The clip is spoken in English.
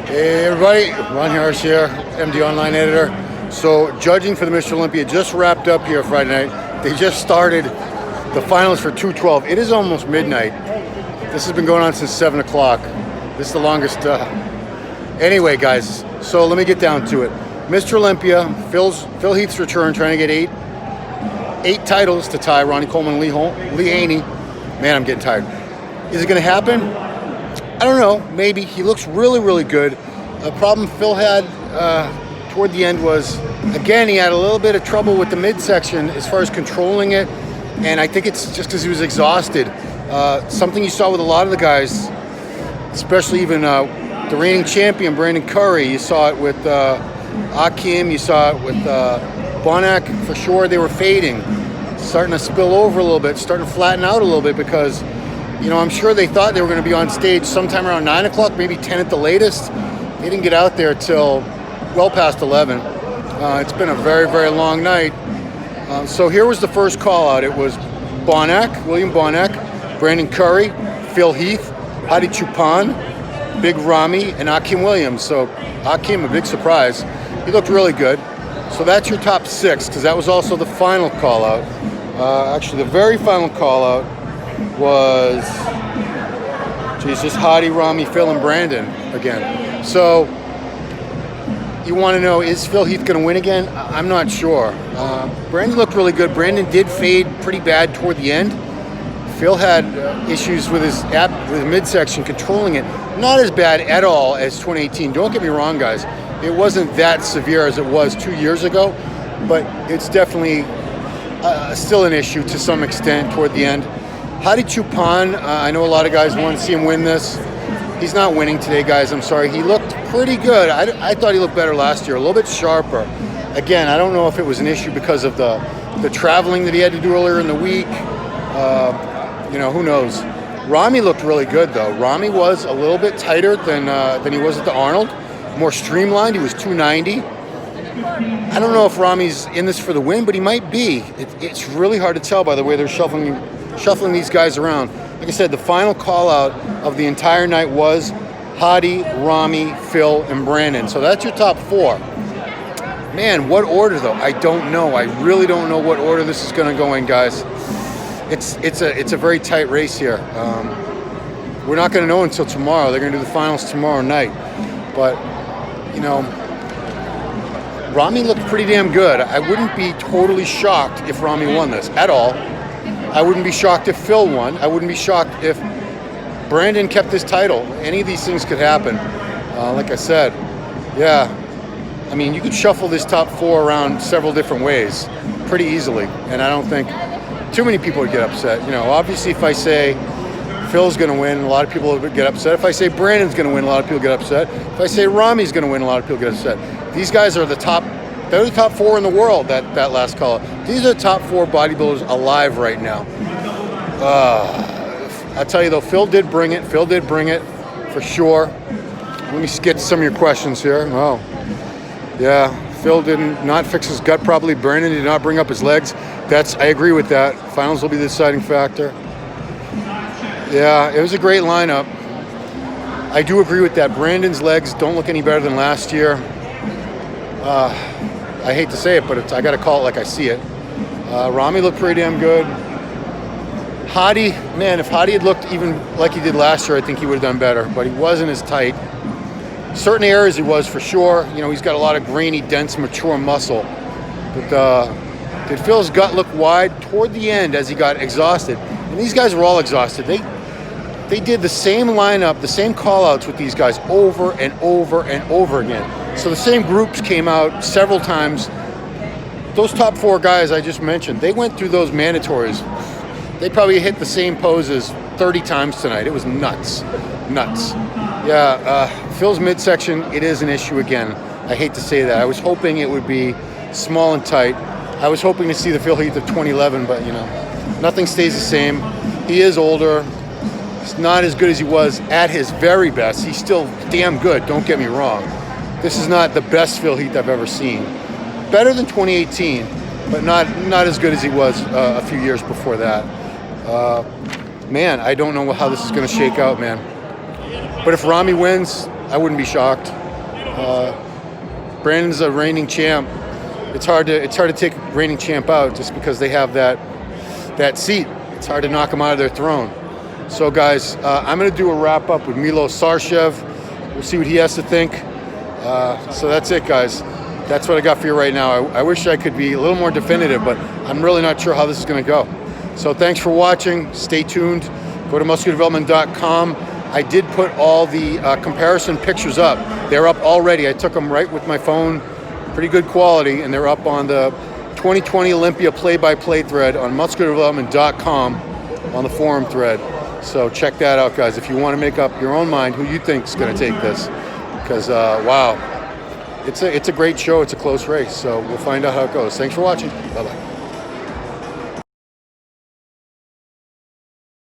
Hey everybody, Ron Harris here, MD Online Editor. So judging for the Mr. Olympia just wrapped up here Friday night. They just started the finals for 212. It is almost midnight. This has been going on since 7 o'clock. This is the longest. Anyway guys, so let me get down to it. Mr. Olympia, Phil Heath's return, trying to get eight titles to tie Ronnie Coleman and Lee Haney. Man, I'm getting tired. Is it gonna happen? I don't know, maybe. He looks really, really good. A problem Phil had toward the end was, again, he had a little bit of trouble with the midsection as far as controlling it, and I think it's just because he was exhausted. Something you saw with a lot of the guys, especially even the reigning champion, Brandon Curry. You saw it with Akim, you saw it with Bonac, for sure. They were fading, starting to spill over a little bit, starting to flatten out a little bit because, you know, I'm sure they thought they were going to be on stage sometime around 9 o'clock, maybe 10 at the latest. They didn't get out there till well past 11. It's been a very, very long night. So here was the first call out. It was William Bonac, Brandon Curry, Phil Heath, Hadi Choopan, Big Ramy, and Akim Williams. So Akim, a big surprise. He looked really good. So that's your top six, because that was also the final call out. Actually, the very final call out was just Hadi, Ramy, Phil, and Brandon again. So you want to know, is Phil Heath going to win again? I'm not sure. Brandon looked really good. Brandon did fade pretty bad toward the end. Phil had issues with his midsection, controlling it. Not as bad at all as 2018. Don't get me wrong, guys. It wasn't that severe as it was 2 years ago, but it's definitely still an issue to some extent toward the end. Hadi Choopan, I know a lot of guys want to see him win this. He's not winning today, guys. I'm sorry. He looked pretty good. I thought he looked better last year, a little bit sharper. Again, I don't know if it was an issue because of the traveling that he had to do earlier in the week. You know, who knows? Ramy looked really good, though. Ramy was a little bit tighter than he was at the Arnold. More streamlined. He was 290. I don't know if Ramy's in this for the win, but he might be. It's really hard to tell by the way they're shuffling these guys around. Like I said, the final call out of the entire night was Hadi, Ramy, Phil, and Brandon. So that's your top four. Man, what order though? I don't know. I really don't know what order this is going to go in, guys. It's a very tight race here. We're not going to know until tomorrow. They're going to do the finals tomorrow night. But, you know, Ramy looked pretty damn good. I wouldn't be totally shocked if Ramy won this at all. I wouldn't be shocked if Phil won. I wouldn't be shocked if Brandon kept his title. Any of these things could happen. Like I said, yeah. I mean, you could shuffle this top four around several different ways pretty easily. And I don't think too many people would get upset. You know, obviously if I say Phil's going to win, a lot of people would get upset. If I say Brandon's going to win, a lot of people get upset. If I say Ramy's going to win, a lot of people get upset. These guys are the top. They're the top four in the world, that last call. These are the top four bodybuilders alive right now. I tell you though, Phil did bring it for sure. Let me get to some of your questions here. Oh, yeah, Phil did not fix his gut properly. Brandon did not bring up his legs. I agree with that. Finals will be the deciding factor. Yeah, it was a great lineup. I do agree with that. Brandon's legs don't look any better than last year. I hate to say it, but I got to call it like I see it. Ramy looked pretty damn good. Hadi, man, if Hadi had looked even like he did last year, I think he would have done better, but he wasn't as tight. Certain areas he was for sure. You know, he's got a lot of grainy, dense, mature muscle. But did Phil's gut look wide toward the end as he got exhausted? And these guys were all exhausted. They did the same lineup, the same call-outs with these guys over and over and over again. So the same groups came out several times. Those top four guys I just mentioned, they went through those mandatories. They probably hit the same poses 30 times tonight. It was nuts. Yeah, Phil's midsection, it is an issue again. I hate to say that. I was hoping it would be small and tight. I was hoping to see the Phil Heath of 2011, but you know, nothing stays the same. He is older. He's not as good as he was at his very best. He's still damn good, don't get me wrong. This is not the best Phil Heath I've ever seen. Better than 2018, but not as good as he was a few years before that. Man, I don't know how this is going to shake out, man. But if Ramy wins, I wouldn't be shocked. Brandon's a reigning champ. It's hard to take reigning champ out just because they have that seat. It's hard to knock them out of their throne. So guys, I'm going to do a wrap up with Milo Sarshev. We'll see what he has to think. So that's it, guys. That's what I got for you right now. I wish I could be a little more definitive, but I'm really not sure how this is going to go. So thanks for watching. Stay tuned. Go to musculardevelopment.com. I did put all the comparison pictures up. They're up already. I took them right with my phone. Pretty good quality, and they're up on the 2020 Olympia play-by-play thread on musculardevelopment.com on the forum thread. So check that out, guys, if you want to make up your own mind who you think is going to take this. Because, wow, it's a great show. It's a close race. So we'll find out how it goes. Thanks for watching. Bye-bye.